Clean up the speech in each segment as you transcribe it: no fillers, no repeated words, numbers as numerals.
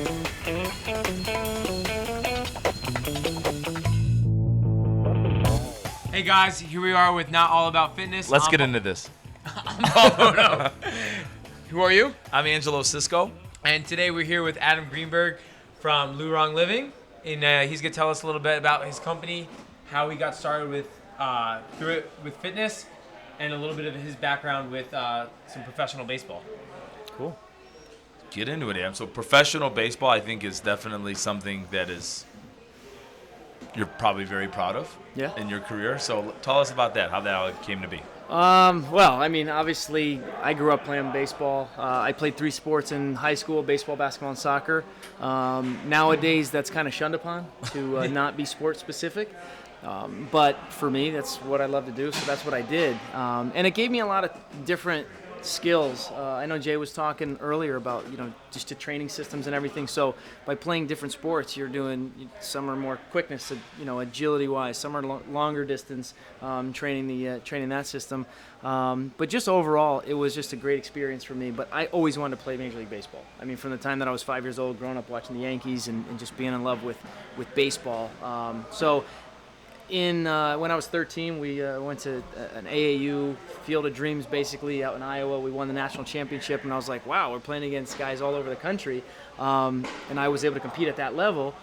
Hey guys, here we are with Not All About Fitness. Let's get into this. Who are you? I'm Angelo Cisco. And today we're here with Adam Greenberg from Lurong Living, and he's gonna tell us a little bit about his company, how he got started with fitness, and a little bit of his background with some professional baseball. Cool. Get into it, Adam. So professional baseball, I think, is definitely something that you're probably very proud of in your career. So tell us about that, how that all came to be. Well, I mean, obviously, I grew up playing baseball. I played 3 sports in high school: baseball, basketball, and soccer. Nowadays, that's kind of shunned upon to not be sport specific. But for me, that's what I love to do, so that's what I did. And it gave me a lot of different skills. I know Jay was talking earlier about, just the training systems and everything. So by playing different sports, you're doing, some are more quickness, agility wise, some are longer distance, training that system. But just overall, it was just a great experience for me. But I always wanted to play Major League Baseball. I mean, from the time that I was 5 years old, growing up watching the Yankees and just being in love with baseball. When I was 13, we went to an AAU Field of Dreams, basically, out in Iowa. We won the national championship, and I was like, wow, we're playing against guys all over the country. And I was able to compete at that level.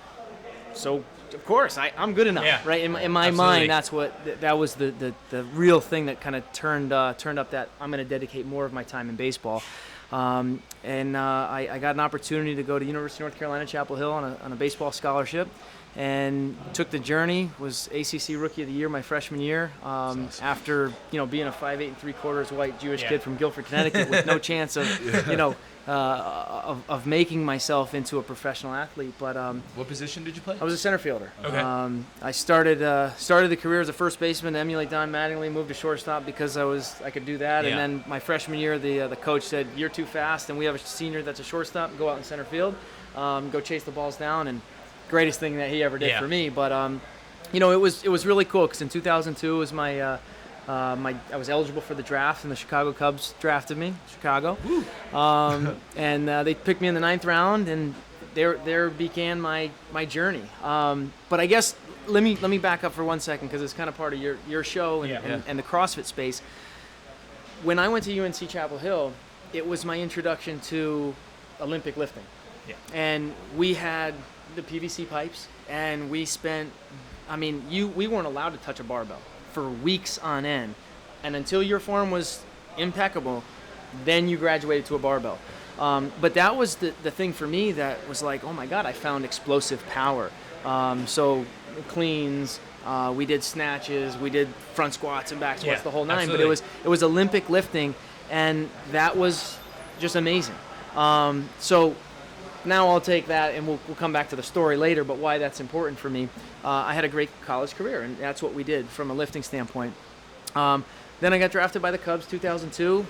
So, of course, I'm good enough, right? In my mind, that was the real thing that kind of turned up that I'm going to dedicate more of my time in baseball. I got an opportunity to go to University of North Carolina, Chapel Hill on a baseball scholarship. And took the journey, was ACC Rookie of the Year my freshman year, after being a 5'8" and 3/4 white Jewish kid from Guilford, Connecticut, with no chance of of making myself into a professional athlete. But what position did you play? I was a center fielder. Okay. I started the career as a first baseman to emulate Don Mattingly, moved to shortstop because I could do that. Yeah. And then my freshman year, the coach said, "You're too fast, and we have a senior that's a shortstop. Go out in center field, go chase the balls down." And greatest thing that he ever did for me. But it was really cool because in 2002 was I was eligible for the draft, and the Chicago Cubs drafted me, Chicago. And they picked me in the 9th round, and there began my journey. But I guess let me back up for 1 second, because it's kind of part of your show and the CrossFit space. When I went to UNC Chapel Hill, it was my introduction to Olympic lifting. Yeah. And we had the PVC pipes, and we spent, we weren't allowed to touch a barbell for weeks on end. And until your form was impeccable, then you graduated to a barbell. But that was the thing for me that was like, oh my God, I found explosive power. So cleans, we did snatches, we did front squats and back squats, the whole nine. Absolutely. But it was Olympic lifting, and that was just amazing. So now I'll take that, and we'll come back to the story later, but why that's important for me. I had a great college career, and that's what we did from a lifting standpoint. Then I got drafted by the Cubs 2002,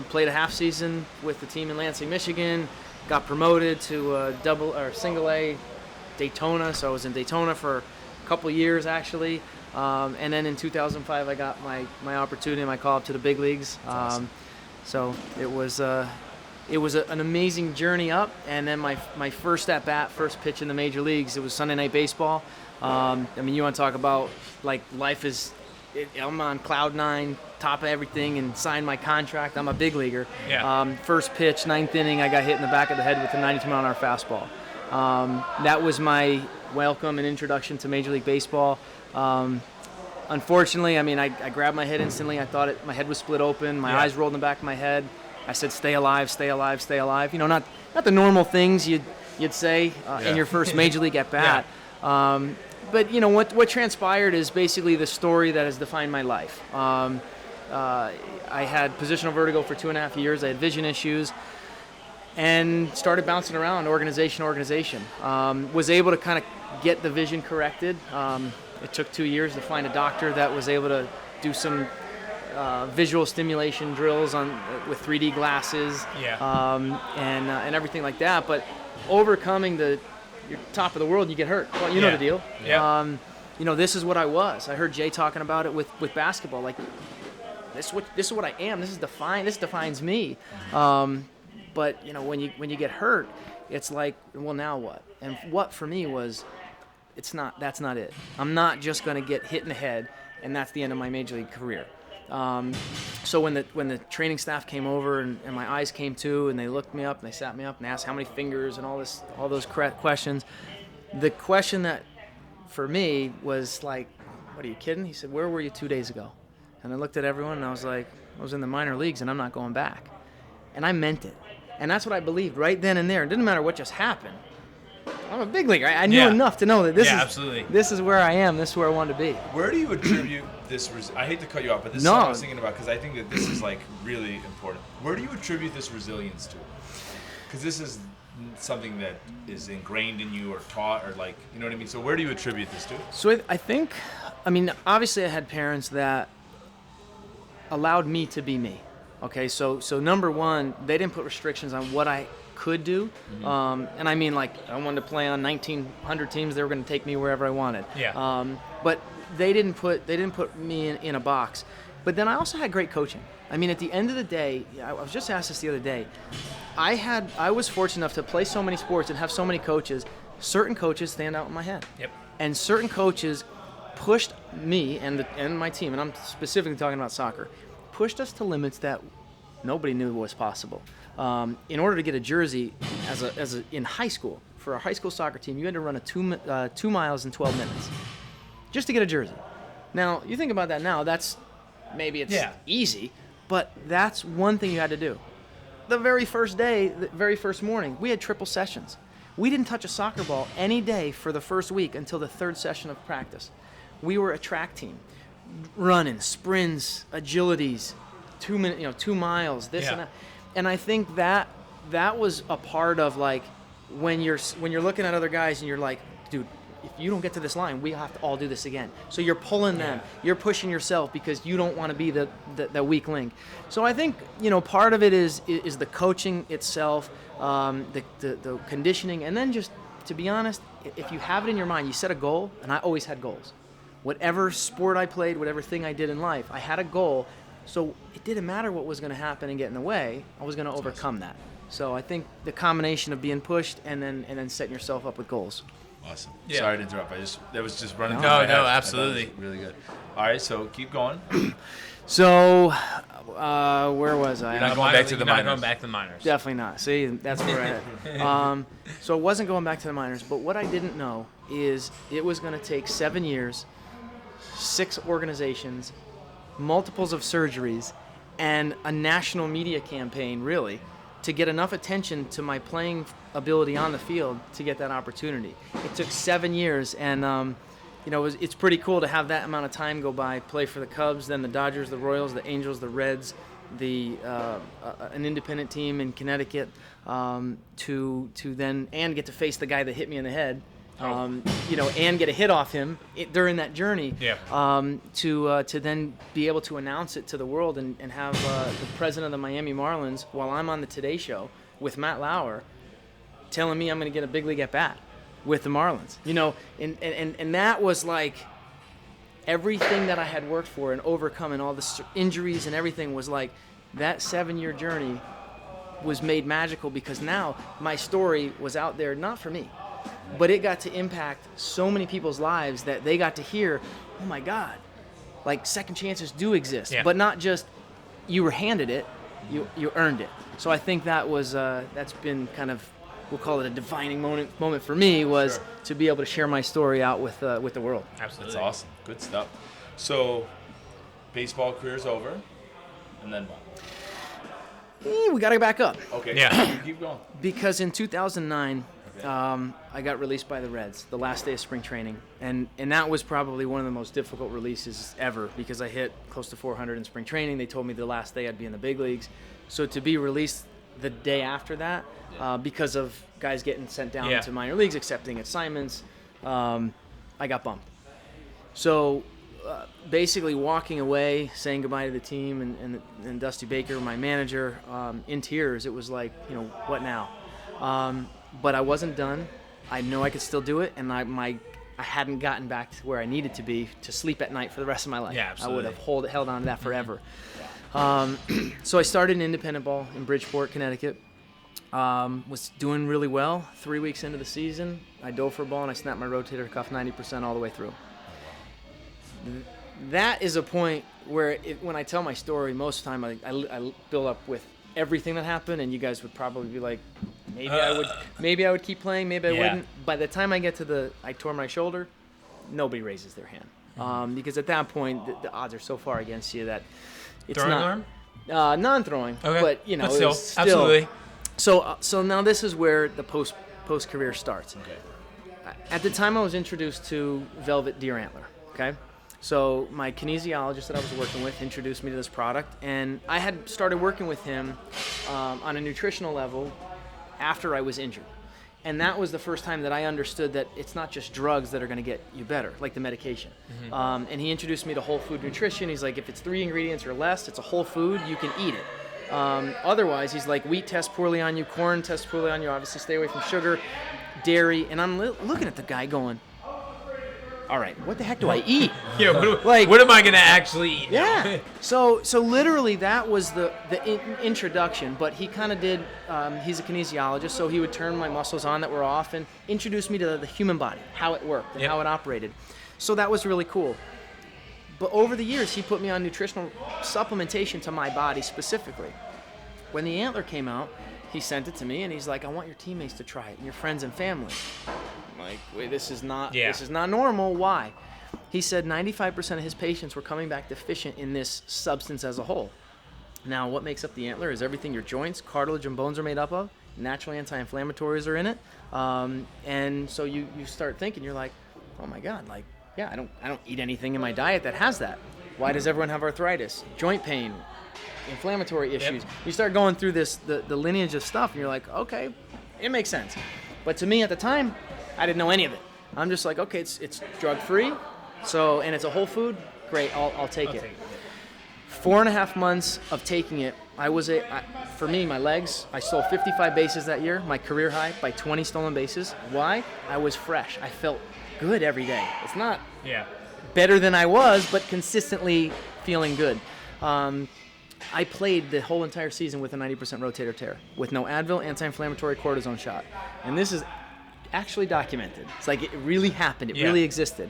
played a half season with the team in Lansing, Michigan, got promoted to single A Daytona, so I was in Daytona for a couple years actually. And then in 2005 I got my opportunity, my call up to the big leagues. Awesome. So it was an amazing journey up, and then my first at-bat, first pitch in the major leagues, it was Sunday Night Baseball. You want to talk about, like, I'm on cloud 9, top of everything, and signed my contract. I'm a big leaguer. Yeah. First pitch, 9th inning, I got hit in the back of the head with a 92-mile-an-hour fastball. That was my welcome and introduction to Major League Baseball. Unfortunately, I grabbed my head instantly. I thought my head was split open. My eyes rolled in the back of my head. I said, "Stay alive, stay alive, stay alive." Not the normal things you'd say in your first major league at bat. But what transpired is basically the story that has defined my life. I had positional vertigo for 2.5 years. I had vision issues, and started bouncing around organization. Was able to kind of get the vision corrected. It took 2 years to find a doctor that was able to do some visual stimulation drills with 3D glasses, and everything like that. But overcoming you're top of the world, and you get hurt. Well, you know the deal. Yeah. This is what I was. I heard Jay talking about it with basketball. Like, this is what I am. This defines me. But But when you get hurt, it's like, well, now what? And what for me was, that's not it. I'm not just going to get hit in the head, and that's the end of my major league career. So when the training staff came over and my eyes came to, and they looked me up and they sat me up and asked how many fingers and all those questions, the question that for me was like, what are you kidding? He said, where were you 2 days ago? And I looked at everyone and I was like, I was in the minor leagues and I'm not going back. And I meant it. And that's what I believed right then and there. It didn't matter what just happened. I'm a big leaguer. I knew enough to know that this is where I am. This is where I want to be. Where do you attribute this? I hate to cut you off, but this is what I was thinking about, because I think that this is like really important. Where do you attribute this resilience to? Because this is something that is ingrained in you or taught, or like, you know what I mean? So where do you attribute this to? So I think, obviously I had parents that allowed me to be me. Okay, so number one, they didn't put restrictions on what I could do. And I mean, like, I wanted to play on 1,900 teams. They were going to take me wherever I wanted. Yeah. But they didn't put me in a box. But then I also had great coaching. I mean, at the end of the day, I was just asked this the other day. I was fortunate enough to play so many sports and have so many coaches. Certain coaches stand out in my head. Yep. And certain coaches pushed me and my team, and I'm specifically talking about soccer, pushed us to limits that nobody knew was possible. In order to get a jersey in high school, for a high school soccer team, you had to run a 2 miles in 12 minutes just to get a jersey. Now, you think about that now, maybe it's easy, but that's one thing you had to do. The very first day, the very first morning, we had triple sessions. We didn't touch a soccer ball any day for the first week until the third session of practice. We were a track team, running, sprints, agilities, 2 minutes, 2 miles, this and that. And I think that was a part of, like, when you're looking at other guys and you're like, dude, if you don't get to this line, we have to all do this again. So you're pulling them, you're pushing yourself because you don't want to be the weak link. So I think, part of it is the coaching itself, the conditioning, and then just, to be honest, if you have it in your mind, you set a goal, and I always had goals. Whatever sport I played, whatever thing I did in life, I had a goal. So it didn't matter what was going to happen and get in the way. I was going to overcome that. So I think the combination of being pushed and then setting yourself up with goals. Awesome. Yeah. Sorry to interrupt. That was just running through my head. No, absolutely. Really good. All right, so keep going. So, where was I? You're not going back to the minors. Not going back to the minors. Definitely not. See, that's where I had. So I wasn't going back to the minors, but what I didn't know is it was going to take 7 years, 6 organizations, multiples of surgeries, and a national media campaign, really, to get enough attention to my playing ability on the field to get that opportunity. It took 7 years, and it's pretty cool to have that amount of time go by, play for the Cubs, then the Dodgers, the Royals, the Angels, the Reds, an independent team in Connecticut, to then and get to face the guy that hit me in the head. And get a hit off him during that journey, to then be able to announce it to the world and have the president of the Miami Marlins, while I'm on the Today Show with Matt Lauer, telling me I'm going to get a big league at bat with the Marlins. And that was like everything that I had worked for and overcome, and all the injuries and everything was like that 7-year journey was made magical, because now my story was out there, not for me, but it got to impact so many people's lives that they got to hear, oh my God, like second chances do exist, but not just you were handed it, you earned it. So I think that's been kind of, we'll call it a defining moment for me, was to be able to share my story out with the world. Absolutely. That's awesome. Good stuff. So baseball career's over, and then what? We got to back up. Okay. Yeah. Keep going. Because in 2009, I got released by the Reds the last day of spring training, and that was probably one of the most difficult releases ever, because I hit close to 400 in spring training. They told me the last day I'd be in the big leagues, so to be released the day after that, because of guys getting sent down to minor leagues, accepting assignments, I got bumped. So basically walking away, saying goodbye to the team, and Dusty Baker, my manager, in tears, it was like, what now? But I wasn't done. I know I could still do it, and I hadn't gotten back to where I needed to be to sleep at night for the rest of my life. Yeah, absolutely. I would have held on to that forever. So I started in independent ball in Bridgeport, Connecticut. Was doing really well. 3 weeks into the season, I dove for a ball and I snapped my rotator cuff 90% all the way through. That is a point where when I tell my story, most of the time I build up with everything that happened, and you guys would probably be like, maybe I would keep playing, maybe I wouldn't. By the time I get to I tore my shoulder, nobody raises their hand. Because at that point, the odds are so far against you that it's Throwing not non-throwing, okay. but But still, absolutely. So now this is where the post career starts. Okay. At the time, I was introduced to velvet deer antler. Okay, so my kinesiologist that I was working with introduced me to this product, and I had started working with him on a nutritional level after I was injured. And that was the first time that I understood that it's not just drugs that are going to get you better, like the medication. Mm-hmm. And he introduced me to whole food nutrition. He's like, if it's 3 ingredients or less, it's a whole food, you can eat it. Otherwise, he's like, wheat tests poorly on you, corn tests poorly on you, obviously stay away from sugar, dairy. And I'm looking at the guy going, all right, what the heck do I eat? Yeah, what am I going to actually eat now? Yeah. So literally that was the introduction, but he kind of did, he's a kinesiologist, so he would turn my muscles on that were off and introduce me to the human body, how it worked and how it operated. So that was really cool. But over the years, he put me on nutritional supplementation to my body specifically. When the antler came out, he sent it to me, and he's like, I want your teammates to try it, and your friends and family. I'm like, wait, this is not normal. Why? He said 95% of his patients were coming back deficient in this substance as a whole. Now, what makes up the antler is everything your joints, cartilage, and bones are made up of. Naturally, anti-inflammatories are in it. And so you start thinking, you're like, oh my God, like, yeah, I don't eat anything in my diet that has that. Why does everyone have arthritis, joint pain, inflammatory issues? Yep. You start going through the lineage of stuff, and you're like, okay, it makes sense. But to me at the time, I didn't know any of it. I'm just like, okay, it's drug-free, and it's a whole food. Great, I'll take it. 4.5 months of taking it, for me, my legs, I stole 55 bases that year, my career high by 20 stolen bases. Why? I was fresh. I felt good every day. It's not better than I was, but consistently feeling good. I played the whole entire season with a 90% rotator tear, with no Advil, anti-inflammatory cortisone shot. And this is actually documented. It's like it really happened. It really existed.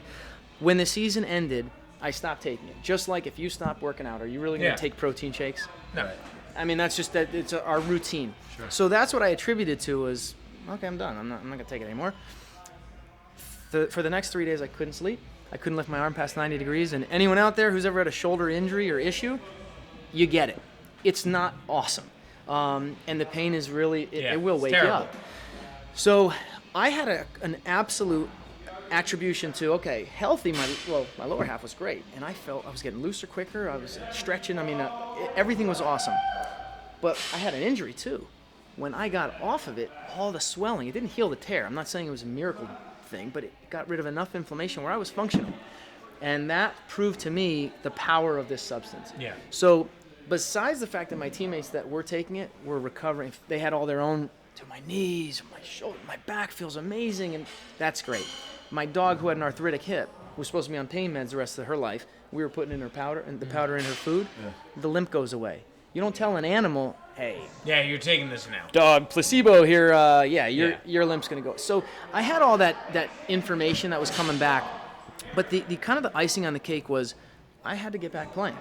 When the season ended, I stopped taking it. Just like if you stop working out, are you really going to take protein shakes? No. I mean, that's just that it's our routine. Sure. So that's what I attributed to was, okay, I'm done. I'm not going to take it anymore. For the next 3 days, I couldn't sleep. I couldn't lift my arm past 90 degrees. And anyone out there who's ever had a shoulder injury or issue, you get it. It's not awesome. And the pain is really, it will wake you up. So I had an absolute attribution to, okay, healthy, my lower half was great. And I felt I was getting looser quicker. I was stretching. I mean, everything was awesome. But I had an injury too. When I got off of it, all the swelling, it didn't heal the tear. I'm not saying it was a miracle thing, but it got rid of enough inflammation where I was functional. And that proved to me the power of this substance. Yeah. So besides the fact that my teammates that were taking it were recovering, they had all their own, to my knees, my shoulder, my back feels amazing, and that's great. My dog who had an arthritic hip was supposed to be on pain meds the rest of her life. We were putting in her powder, and the powder in her food. Yeah. The limp goes away. You don't tell an animal, hey, yeah, you're taking this now. Dog, placebo here. Your limp's gonna go. So I had all that information that was coming back, but the kind of the icing on the cake was I had to get back playing.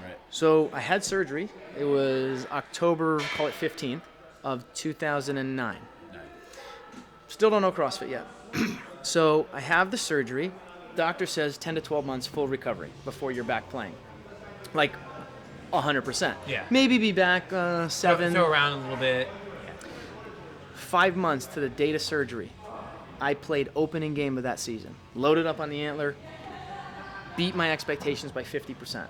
Right. So I had surgery. It was October, call it 15th of 2009. Still don't know CrossFit yet. So I have the surgery. Doctor says 10 to 12 months full recovery before you're back playing. Like 100%. Yeah. Maybe be back 7. Throw around a little bit. Yeah. 5 months to the date of surgery. I played opening game of that season. Loaded up on the antler. Beat my expectations by 50%.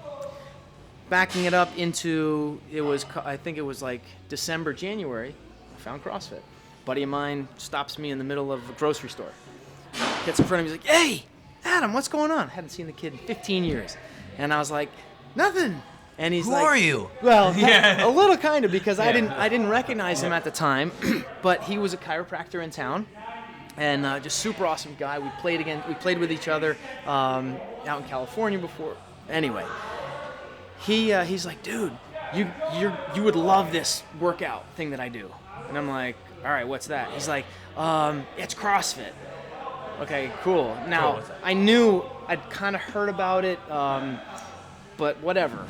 Backing it up into, I think it was like December, January, I found CrossFit. Buddy of mine stops me in the middle of a grocery store. Gets in front of me, he's like, hey, Adam, what's going on? I hadn't seen the kid in 15 years. And I was like, nothing. And he's like, who are you? Well, a little kind of, because I didn't recognize him at the time, but he was a chiropractor in town, and just super awesome guy. We played with each other out in California before. Anyway, he's like, dude, you would love this workout thing that I do. And I'm like, all right, what's that? He's like, it's CrossFit. Okay, cool. Now, Cool. I knew I'd kind of heard about it, but whatever.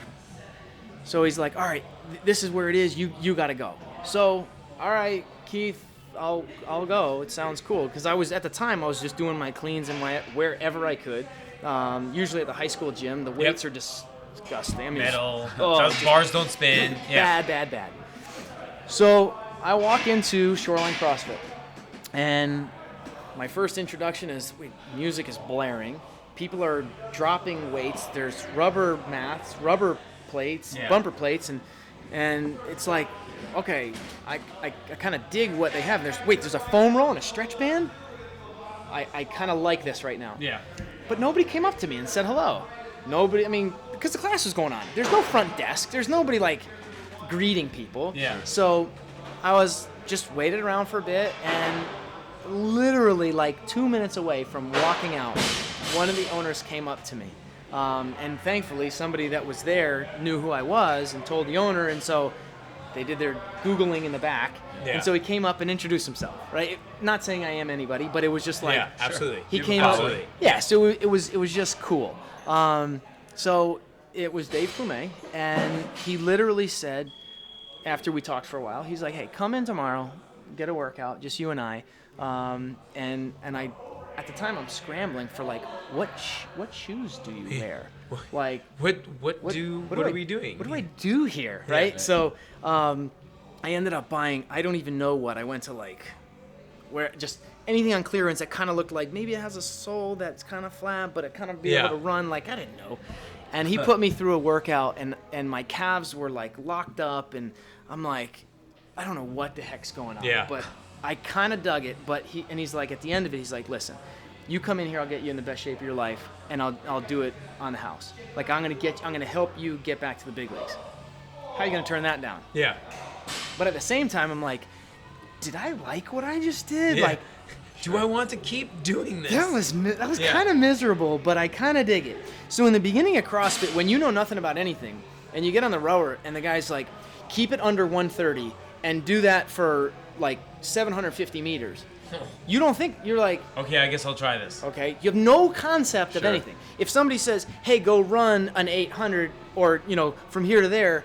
So he's like, all right, this is where it is. You got to go. So, all right, Keith, I'll go. It sounds cool. Because I was just doing my cleans and wherever I could. Usually at the high school gym. The weights are disgusting. I mean, Metal. Oh, Bars don't spin. Yeah. Bad. So I walk into Shoreline CrossFit, and my first introduction is music is blaring. People are dropping weights. There's rubber mats, rubber plates, bumper plates, and it's like, okay, I kind of dig what they have. There's a foam roll and a stretch band. I kind of like this right now. Yeah. But nobody came up to me and said hello. Nobody, I mean, because the class was going on. There's no front desk. There's nobody like greeting people. Yeah. So I was just waited around for a bit, and literally like 2 minutes away from walking out, one of the owners came up to me. And thankfully somebody that was there knew who I was and told the owner, and so they did their Googling in the back. Yeah. And so he came up and introduced himself, right? Not saying I am anybody, but it was just like, yeah, absolutely. He came up. Yeah, so it was just cool. So it was Dave Plumet, and he literally said, after we talked for a while, he's like, hey, come in tomorrow, get a workout, just you and I. And I, at the time, I'm scrambling for like, what shoes do you wear? Like, what are we doing? What do I do here, right? Yeah. So I ended up buying, I don't even know what. I went to like, where just anything on clearance that kind of looked like maybe it has a sole that's kind of flat, but it kind of be able to run. Like, I didn't know. And he put me through a workout, and my calves were like locked up, and I'm like, I don't know what the heck's going on. Yeah. But I kind of dug it. But he's like, at the end of it, he's like, listen, you come in here, I'll get you in the best shape of your life, and I'll do it on the house. Like, I'm gonna help you get back to the big leagues. How are you gonna turn that down? Yeah. But at the same time, I'm like, did I like what I just did? Yeah. Like, do I want to keep doing this? That was kind of miserable, but I kind of dig it. So in the beginning of CrossFit, when you know nothing about anything, and you get on the rower, and the guy's like, keep it under 130, and do that for like 750 meters. You don't think, you're like, okay, I guess I'll try this. Okay, you have no concept of anything. If somebody says, hey, go run an 800, or, from here to there,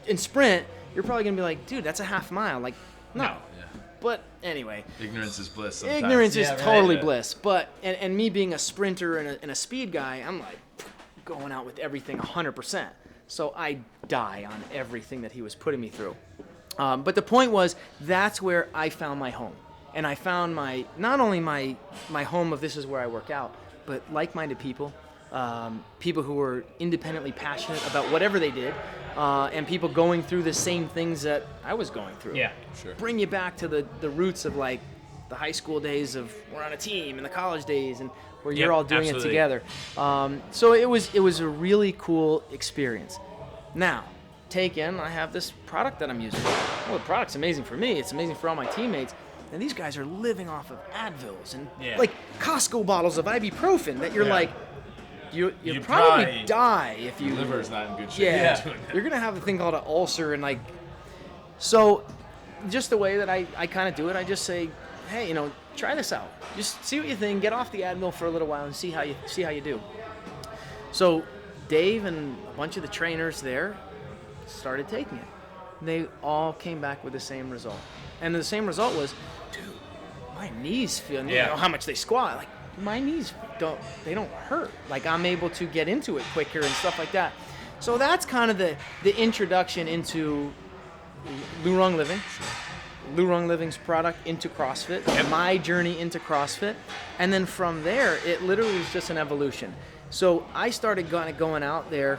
in sprint, you're probably going to be like, dude, that's a half mile. Like, no. Yeah. But anyway. Ignorance is bliss sometimes. Ignorance is totally bliss. But, and me being a sprinter and a speed guy, I'm like going out with everything 100%. So I die on everything that he was putting me through. But the point was, that's where I found my home. And I found not only my home of this is where I work out, but like-minded people, people who were independently passionate about whatever they did, and people going through the same things that I was going through. Yeah, sure. Bring you back to the roots of like the high school days of we're on a team, and the college days, and where you're all doing it together. So it was a really cool experience. Now, I have this product that I'm using. Well, the product's amazing for me. It's amazing for all my teammates. And these guys are living off of Advils and like Costco bottles of ibuprofen that you're like, you'd probably die if you. Your liver's not in good shape. Yeah, you're gonna have a thing called an ulcer, and like, so just the way that I kind of do it, I just say, hey, try this out. Just see what you think. Get off the Advil for a little while and see how you do. So Dave and a bunch of the trainers there started taking it. They all came back with the same result, and the same result was, dude, my knees feel. You know how much they squat. Like, my knees don't hurt. Like, I'm able to get into it quicker and stuff like that. So that's kind of the introduction into Lurong Living. Lurong Living's product into CrossFit, my journey into CrossFit, and then from there, it literally was just an evolution. So I started going out there.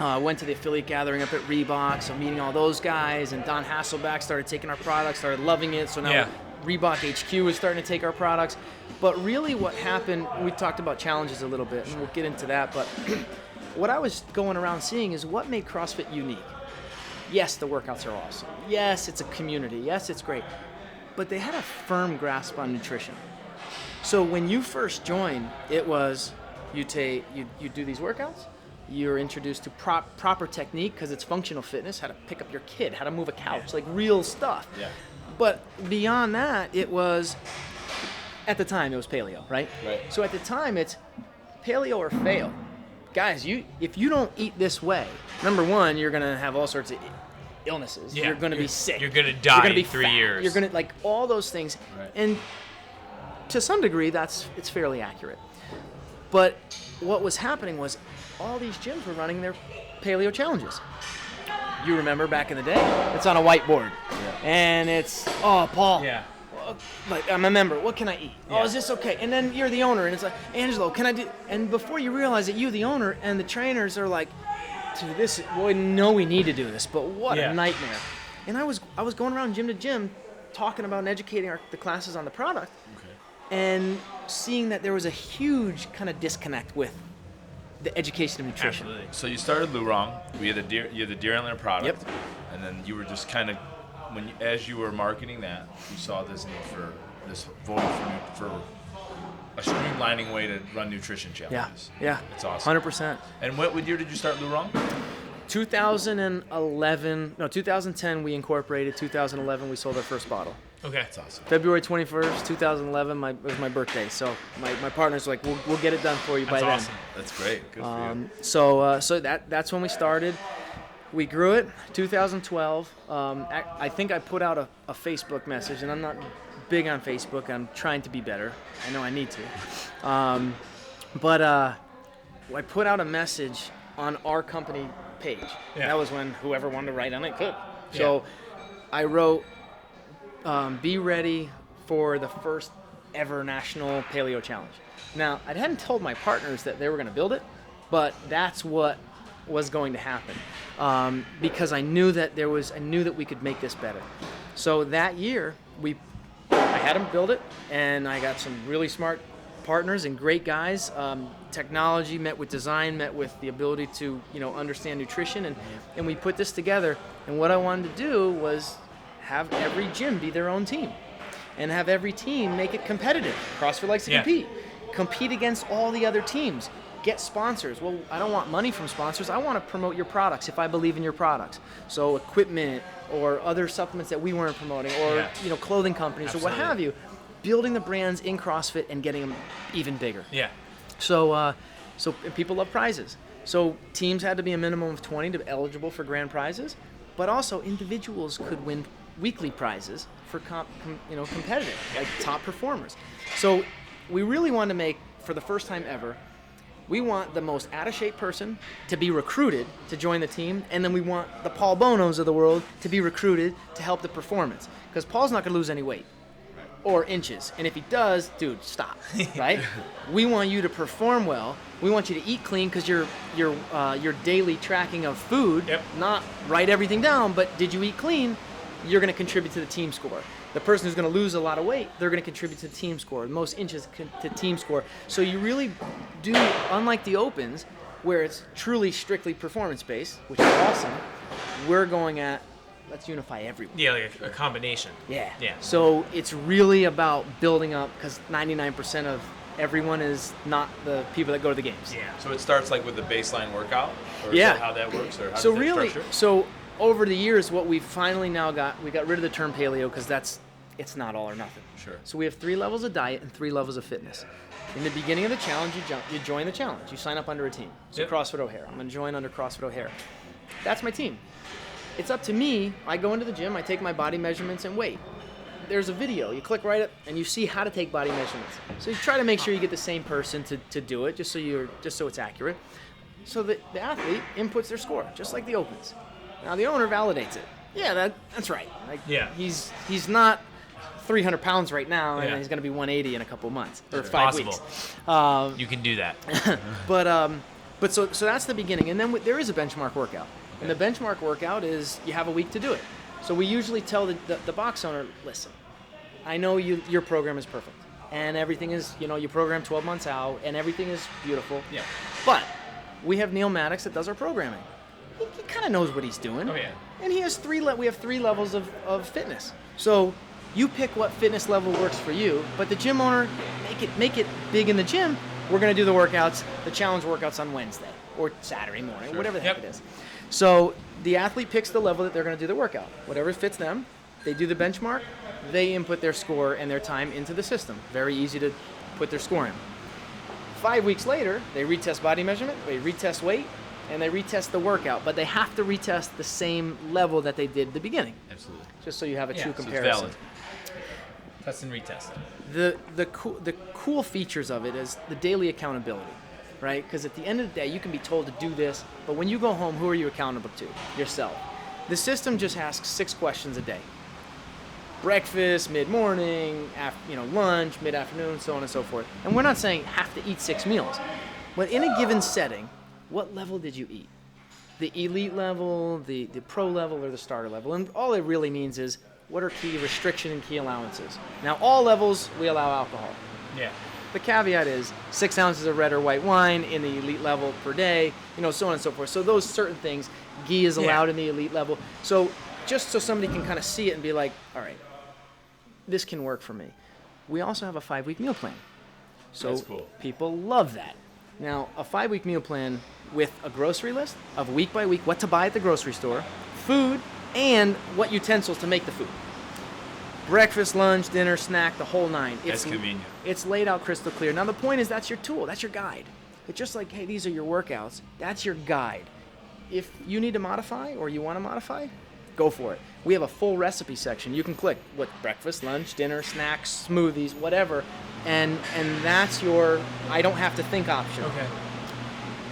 Went to the affiliate gathering up at Reebok, so meeting all those guys, and Don Hasselback started taking our products, started loving it, so now Reebok HQ is starting to take our products. But really what happened, we talked about challenges a little bit, and we'll get into that, but what I was going around seeing is what made CrossFit unique. Yes, the workouts are awesome. Yes, it's a community. Yes, it's great. But they had a firm grasp on nutrition. So when you first joined, it was you do these workouts, You're introduced to proper technique because it's functional fitness, how to pick up your kid, how to move a couch, like real stuff. Yeah. But beyond that, it was, at the time, it was paleo, right? Right. So at the time, it's paleo or fail. Guys, if you don't eat this way, number one, you're going to have all sorts of illnesses. Yeah. You're going to be sick. You're going to die You're gonna be in 3 fat. years. You're going to, like, all those things. Right. And to some degree, it's fairly accurate. But what was happening was all these gyms were running their paleo challenges. You remember back in the day? It's on a whiteboard. Yeah. And it's, oh, Paul. Yeah. Like, I'm a member. What can I eat? Yeah. Oh, is this okay? And then you're the owner, and it's like, Angelo, can I do? And before you realize that you, the owner, and the trainers are like, dude, this. Well, no, we need to do this, but what Yeah. a nightmare. And I was going around gym to gym, talking about and educating the classes on the product, and seeing that there was a huge kind of disconnect with the education of nutrition. Absolutely. So you started Lurong. You had the deer antler product, Yep. and then you were just kind of as you were marketing that, you saw this need for this void for a streamlining way to run nutrition challenges. Yeah. It's awesome. 100%. And what year did you start Lurong? 2010 we incorporated. 2011 we sold our first bottle. Okay. That's awesome. February 21st, 2011, was my birthday. So my partner's like, we'll get it done for you by That's then. awesome. That's great. Good for you. So that's when we started. We grew it. 2012. I think I put out a Facebook message, and I'm not big on Facebook. I'm trying to be better. I know I need to. But I put out a message on our company page. Yeah. That was when whoever wanted to write on it could. So I wrote, be ready for the first ever national paleo challenge. Now, I hadn't told my partners that they were going to build it, but that's what was going to happen, because I knew that we could make this better. So that year, I had them build it, and I got some really smart partners and great guys. Technology met with design, met with the ability to understand nutrition, and we put this together. And what I wanted to do was have every gym be their own team, and have every team make it competitive. CrossFit likes to compete against all the other teams. Get sponsors. Well, I don't want money from sponsors. I want to promote your products if I believe in your products. So equipment or other supplements that we weren't promoting, or clothing companies. Absolutely. Or what have you. Building the brands in CrossFit and getting them even bigger. Yeah. So people love prizes. So teams had to be a minimum of 20 to be eligible for grand prizes, but also individuals could win weekly prizes for competitive, like top performers. So we really wanted to make, for the first time ever, we want the most out-of-shape person to be recruited to join the team, and then we want the Paul Bonos of the world to be recruited to help the performance. Because Paul's not going to lose any weight or inches, and if he does, dude, stop, right? We want you to perform well. We want you to eat clean, because your daily tracking of food, not write everything down, but did you eat clean? You're going to contribute to the team score. The person who's going to lose a lot of weight, they're going to contribute to the team score. The most inches to team score. So you really do, unlike the Opens, where it's truly strictly performance-based, which is awesome, we're going at, let's unify everyone. Yeah, like a combination. Yeah. Yeah. So it's really about building up, because 99% of everyone is not the people that go to the games. Yeah. So it starts like with the baseline workout? Or Yeah. Is that how that works? Or how So does that really, structure? Over the years, what we've finally now we got rid of the term paleo, because it's not all or nothing. Sure. So we have 3 levels of diet and 3 levels of fitness. In the beginning of the challenge, you join the challenge. You sign up under a team. So CrossFit O'Hare. I'm going to join under CrossFit O'Hare. That's my team. It's up to me. I go into the gym. I take my body measurements and weight. There's a video. You click right up, and you see how to take body measurements. So you try to make sure you get the same person to do it, just so it's accurate. So the athlete inputs their score, just like the Opens. Now the owner validates it. Yeah, that's right. He's not 300 pounds right now, and he's going to be 180 in a couple months or 5 weeks. You can do that. But so that's the beginning, and then there is a benchmark workout, and the benchmark workout is you have a week to do it. So we usually tell the box owner, listen, I know your program is perfect, and everything is you program 12 months out, and everything is beautiful. Yeah. But we have Neil Maddox that does our programming. He kind of knows what he's doing. Oh, yeah. And he has we have 3 levels of fitness. So you pick what fitness level works for you, but the gym owner, make it big in the gym. We're going to do the workouts, the challenge workouts on Wednesday or Saturday morning, whatever the heck it is. So the athlete picks the level that they're going to do the workout. Whatever fits them, they do the benchmark, they input their score and their time into the system. Very easy to put their score in. 5 weeks later, they retest body measurement, they retest weight, and they retest the workout, but they have to retest the same level that they did at the beginning. Absolutely. Just so you have a true So comparison. it's valid. Test and retest. The cool features of it is the daily accountability, right? Because at the end of the day, you can be told to do this, but when you go home, who are you accountable to? Yourself. The system just asks 6 questions a day. Breakfast, mid-morning, lunch, mid-afternoon, so on and so forth. And we're not saying have to eat 6 meals, but in a given setting, what level did you eat? The elite level, the pro level, or the starter level? And all it really means is what are key restriction and key allowances. Now, all levels, we allow alcohol. Yeah. The caveat is 6 ounces of red or white wine in the elite level per day, so on and so forth. So those certain things, ghee is allowed in the elite level. So just so somebody can kind of see it and be like, all right, this can work for me. We also have a 5-week meal plan. So That's cool. People love that. Now, a 5-week meal plan with a grocery list of week by week what to buy at the grocery store, food, and what utensils to make the food. Breakfast, lunch, dinner, snack, the whole 9. That's convenient. It's laid out crystal clear. Now, the point is that's your tool. That's your guide. It's just like, hey, these are your workouts. That's your guide. If you need to modify or you want to modify, go for it. We have a full recipe section. You can click what breakfast, lunch, dinner, snacks, smoothies, whatever, and that's your I don't have to think option. Okay.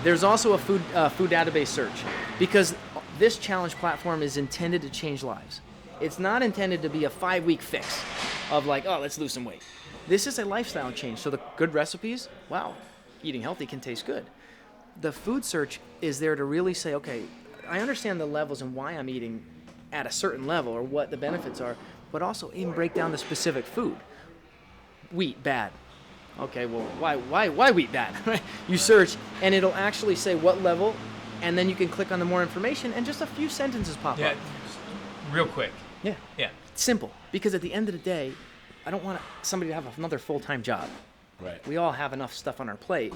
There's also a food database search because this challenge platform is intended to change lives. It's not intended to be a 5-week fix of like, oh, let's lose some weight. This is a lifestyle change. So the good recipes, wow, eating healthy can taste good. The food search is there to really say, okay, I understand the levels and why I'm eating at a certain level or what the benefits are, but also even break down the specific food. Wheat, bad. Okay, well, why wheat bad? You search, and it'll actually say what level, and then you can click on the more information, and just a few sentences pop up. Real quick. Yeah. Yeah. It's simple, because at the end of the day, I don't want somebody to have another full-time job. Right. We all have enough stuff on our plate,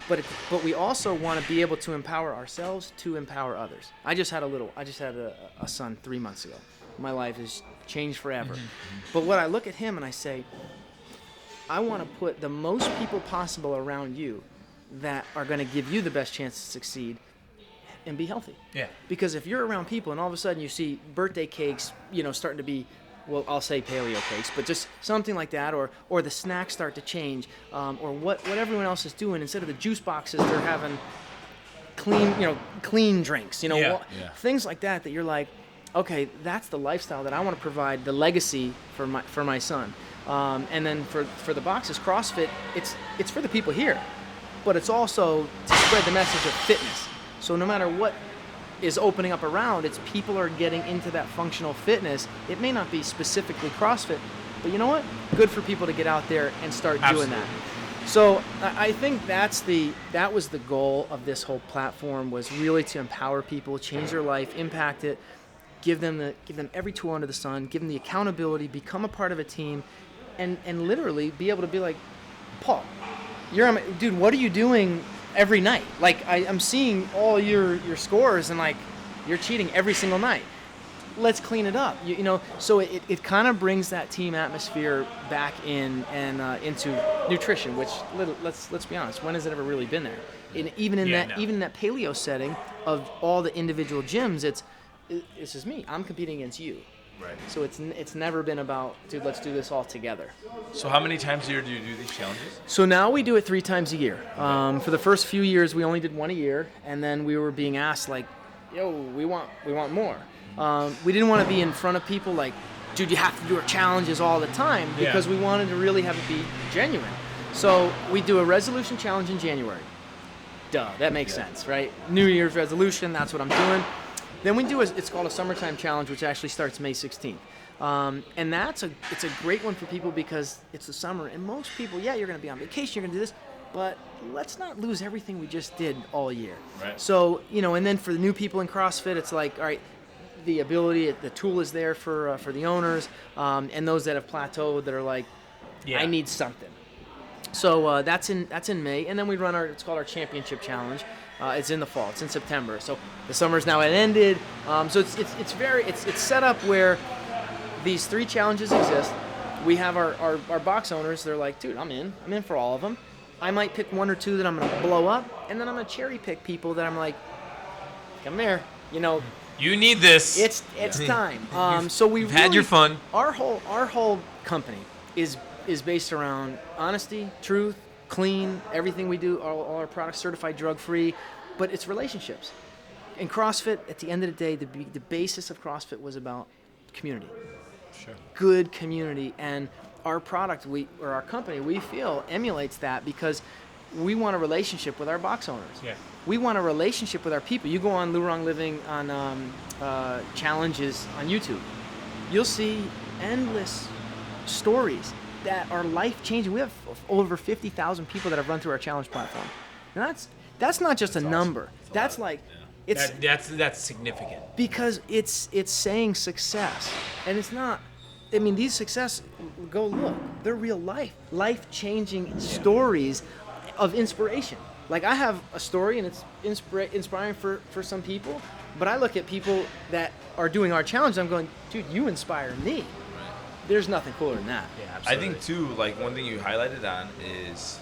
but we also want to be able to empower ourselves to empower others. I just had a son 3 months ago. My life has changed forever. Mm-hmm. But what I look at him and I say, I want to put the most people possible around you that are going to give you the best chance to succeed and be healthy. Yeah. Because if you're around people and all of a sudden you see birthday cakes, starting to be, well, I'll say paleo cakes, but just something like that, or the snacks start to change, or what everyone else is doing. Instead of the juice boxes, they're having clean drinks, things like that you're like, okay, that's the lifestyle that I want to provide, the legacy for my son. And then for the boxes, CrossFit, it's for the people here, but it's also to spread the message of fitness. So no matter what is opening up around, it's people are getting into that functional fitness. It may not be specifically CrossFit, but you know what? Good for people to get out there and start doing that. So I think that was the goal of this whole platform, was really to empower people, change their life, impact it, give them every tool under the sun, give them the accountability, become a part of a team, and literally be able to be like, Paul, dude, what are you doing every night? Like I'm seeing all your scores and like you're cheating every single night. Let's clean it up. So it kind of brings that team atmosphere back in and into nutrition, which let's be honest, when has it ever really been there? Even in that paleo setting of all the individual gyms, it's just me. I'm competing against you. Right. So it's never been about, dude, let's do this all together. So how many times a year do you do these challenges? So now we do it 3 times a year. For the first few years, we only did 1 a year, and then we were being asked like, yo, we want more. We didn't want to be in front of people like, dude, you have to do our challenges all the time, because we wanted to really have it be genuine. So we do a resolution challenge in January. Duh, that makes sense, right? New Year's resolution, that's what I'm doing. Then we do it's called a summertime challenge, which actually starts May 16th. And it's a great one for people because it's the summer, and most people, you're going to be on vacation, you're going to do this, but let's not lose everything we just did all year. Right. So, and then for the new people in CrossFit, it's like, all right, the ability, the tool is there for the owners, and those that have plateaued that are like, I need something. So that's in May, and then we run it's called our championship challenge. It's in the fall. It's in September. So the summer's now ended. So it's set up where these 3 challenges exist. We have our box owners. They're like, dude, I'm in for all of them. I might pick 1 or 2 that I'm going to blow up, and then I'm going to cherry pick people that I'm like, come here, You need this. It's time. So we've had your fun. Our whole company is based around honesty, truth, clean. Everything we do, all our products certified drug-free, but it's relationships. In CrossFit, at the end of the day, the basis of CrossFit was about community. Sure. Good community, and our product, our company, we feel emulates that because we want a relationship with our box owners. Yeah. We want a relationship with our people. You go on Lurong Living on challenges on YouTube, you'll see endless stories that are life-changing. We have over 50,000 people that have run through our challenge platform. And that's not just a number. That's like that's significant. Because it's saying success, and it's not. I mean, these success, go look. They're real life-changing stories of inspiration. Like, I have a story, and it's inspiring for some people, but I look at people that are doing our challenge, and I'm going, dude, you inspire me. Right. There's nothing cooler than that. Yeah, absolutely. I think, too, like, one thing you highlighted on is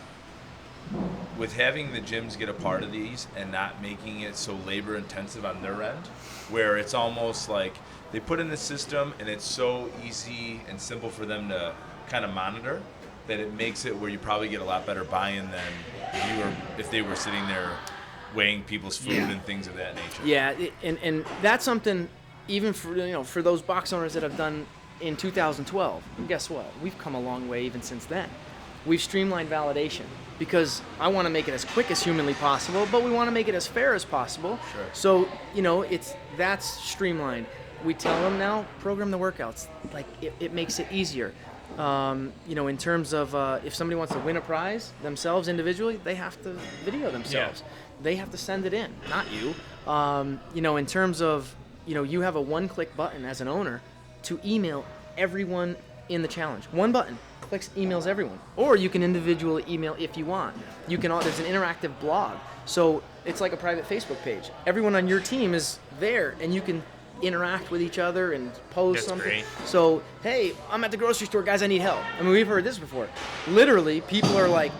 with having the gyms get a part of these and not making it so labor-intensive on their end, where it's almost like they put in the system and it's so easy and simple for them to kind of monitor that it makes it where you probably get a lot better buy-in than if they were sitting there weighing people's food and things of that nature. Yeah, and that's something even for those box owners that have done in 2012. And guess what? We've come a long way even since then. We've streamlined validation because I want to make it as quick as humanly possible, but we want to make it as fair as possible. Sure. So that's streamlined. We tell them now, program the workouts. Like, it makes it easier. In terms of if somebody wants to win a prize themselves individually, they have to video themselves. Yeah. They have to send it in, not you. In terms of, you have a one-click button as an owner to email everyone in the challenge. One button, emails everyone. Or you can individually email if you want. There's an interactive blog. So it's like a private Facebook page. Everyone on your team is there, and you can interact with each other and post That's something. Great. So, hey, I'm at the grocery store, guys, I need help. I mean, we've heard this before. Literally, people are like,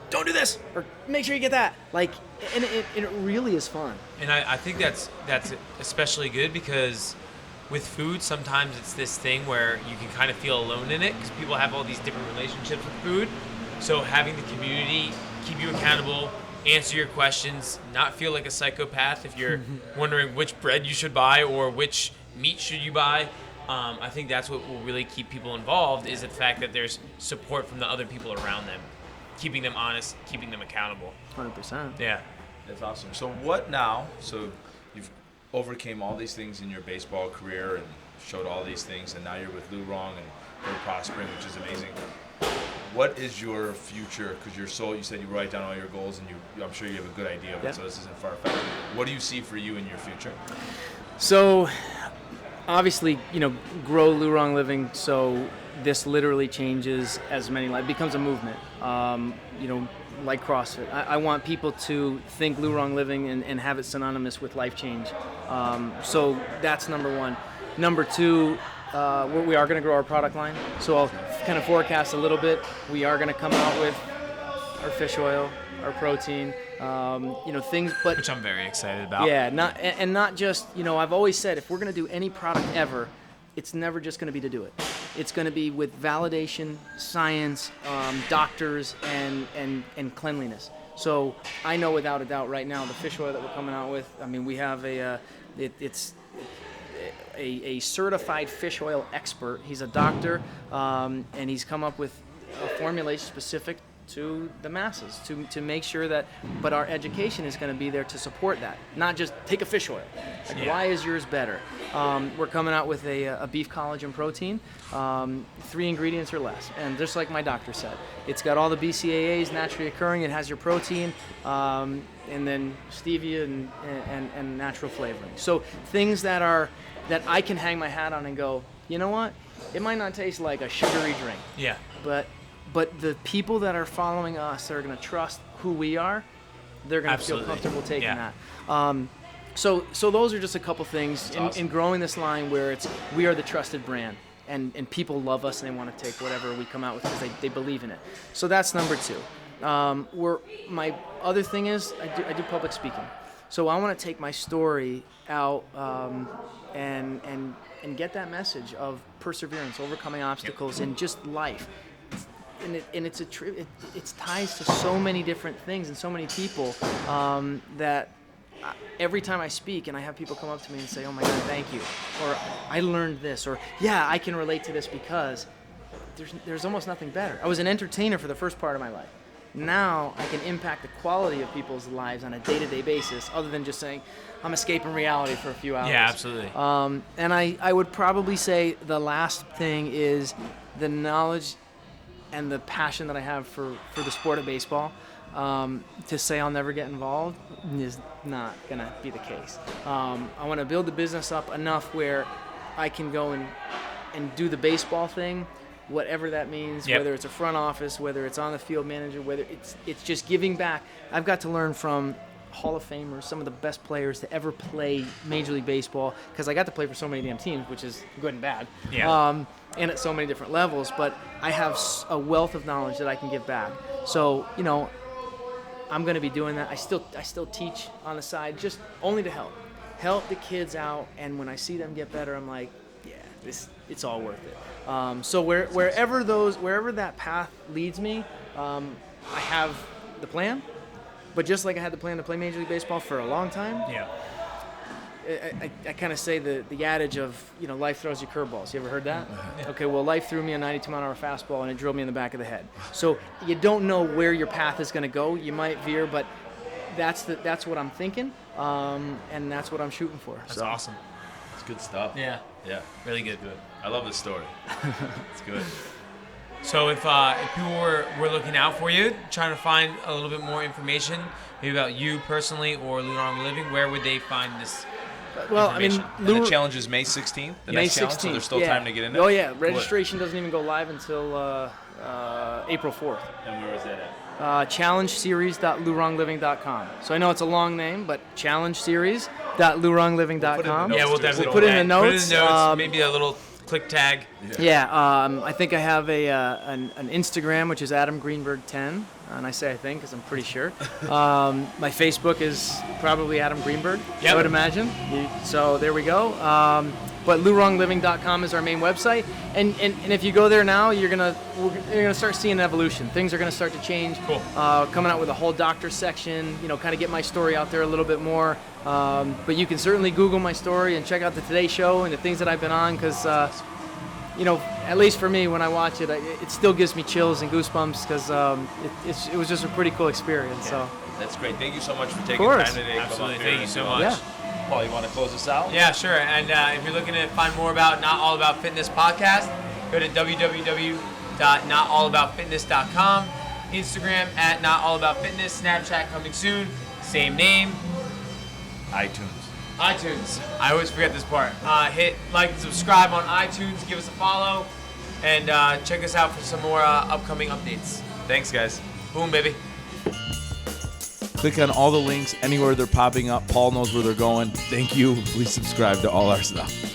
don't do this, or make sure you get that. Like, and it really is fun. And I think that's especially good because with food, sometimes it's this thing where you can kind of feel alone in it because people have all these different relationships with food. So having the community keep you accountable, answer your questions, not feel like a psychopath if you're wondering which bread you should buy or which meat should you buy. I think that's what will really keep people involved is the fact that there's support from the other people around them, keeping them honest, keeping them accountable. 100%. Yeah. That's awesome. So what now? So you've overcame all these things in your baseball career and showed all these things, and now you're with Lurong and you're prospering, which is amazing. What is your future? Because you said you write down all your goals, and I'm sure you have a good idea of it, so this isn't far-fetched. What do you see for you in your future? So, obviously, grow Lurong Living, so this literally changes as many lives, becomes a movement, like CrossFit. I want people to think Lurong Living and have it synonymous with life change. So that's number one. Number two, we are going to grow our product line. So I'll kind of forecast a little bit. We are going to come out with our fish oil, our protein, things, but which I'm very excited about. Yeah, not just, I've always said if we're going to do any product ever, it's never just going to be to do it. It's going to be with validation, science, doctors, and cleanliness. So I know without a doubt right now the fish oil that we're coming out with. I mean, we have it's a certified fish oil expert. He's a doctor, and he's come up with a formulation specific to the masses to make sure that, but our education is going to be there to support that, not just take a fish oil. Like, why is yours better? We're coming out with a beef collagen protein, 3 ingredients or less, and just like my doctor said, it's got all the BCAAs naturally occurring. It has your protein, and then stevia and natural flavoring. So things that I can hang my hat on and go, you know what? It might not taste like a sugary drink. Yeah. But the people that are following us that are going to trust who we are, they're going to feel comfortable taking that. So those are just a couple things in growing this line where we are the trusted brand, and people love us and they want to take whatever we come out with because they believe in it. So that's number two. My other thing is I do public speaking. So I want to take my story out and get that message of perseverance, overcoming obstacles in just life. And it's ties to so many different things and so many people that every time I speak and I have people come up to me and say, "Oh my God, thank you," or "I learned this," or "Yeah, I can relate to this," because there's almost nothing better. I was an entertainer for the first part of my life. Now I can impact the quality of people's lives on a day-to-day basis, other than just saying I'm escaping reality for a few hours. Yeah, absolutely. And I would probably say the last thing is the knowledge and the passion that I have for the sport of baseball. To say I'll never get involved is not going to be the case. I want to build the business up enough where I can go and do the baseball thing, whatever that means, whether it's a front office, whether it's on the field manager, whether it's just giving back. I've got to learn from Hall of Famers, some of the best players to ever play Major League Baseball, because I got to play for so many damn teams, which is good and bad, and at so many different levels. But I have a wealth of knowledge that I can give back. So, I'm going to be doing that. I still teach on the side, just only to help the kids out. And when I see them get better, I'm like, yeah, it's all worth it. So wherever that path leads me, I have the plan. But just like I had the plan to play Major League Baseball for a long time, I kind of say the adage of, life throws you curveballs. You ever heard that? Okay, well, life threw me a 92-mile-an-hour fastball, and it drilled me in the back of the head. So you don't know where your path is going to go. You might veer, but that's what I'm thinking, and that's what I'm shooting for. That's awesome. It's good stuff. Yeah. Really good. I love this story. It's good. So if people were looking out for you, trying to find a little bit more information, maybe about you personally or Lurong Living, where would they find this? Well, and the challenge is May 16th. The May next 16th. Challenge, so there's still time to get in there. Oh yeah, registration doesn't even go live until April 4th. And where is that at? Challengeseries.lurongliving.com. So I know it's a long name, but challengeseries.lurongliving.com. We'll definitely put it in the notes. Put it in the notes. Maybe a little click tag. I think I have an Instagram, which is Adam Greenberg 10, and I say I think because I'm pretty sure. My Facebook is probably Adam Greenberg. I would imagine. So there we go. But LurongLiving.com is our main website, and if you go there now, you're gonna start seeing an evolution. Things are gonna start to change. Cool. Coming out with a whole doctor section. Kind of get my story out there a little bit more. But you can certainly Google my story and check out the Today Show and the things that I've been on, because at least for me, when I watch it, it still gives me chills and goosebumps, because it was just a pretty cool experience. So that's great. Thank you so much for taking time today. Absolutely. Thank you so much. Yeah. Paul, you want to close us out? Yeah, sure. And if you're looking to find more about Not All About Fitness podcast, go to www.notallaboutfitness.com. Instagram at Not All About Fitness. Snapchat coming soon. Same name. iTunes. I always forget this part. Hit like and subscribe on iTunes. Give us a follow. And check us out for some more upcoming updates. Thanks, guys. Boom, baby. Click on all the links anywhere they're popping up. Paul knows where they're going. Thank you. Please subscribe to all our stuff.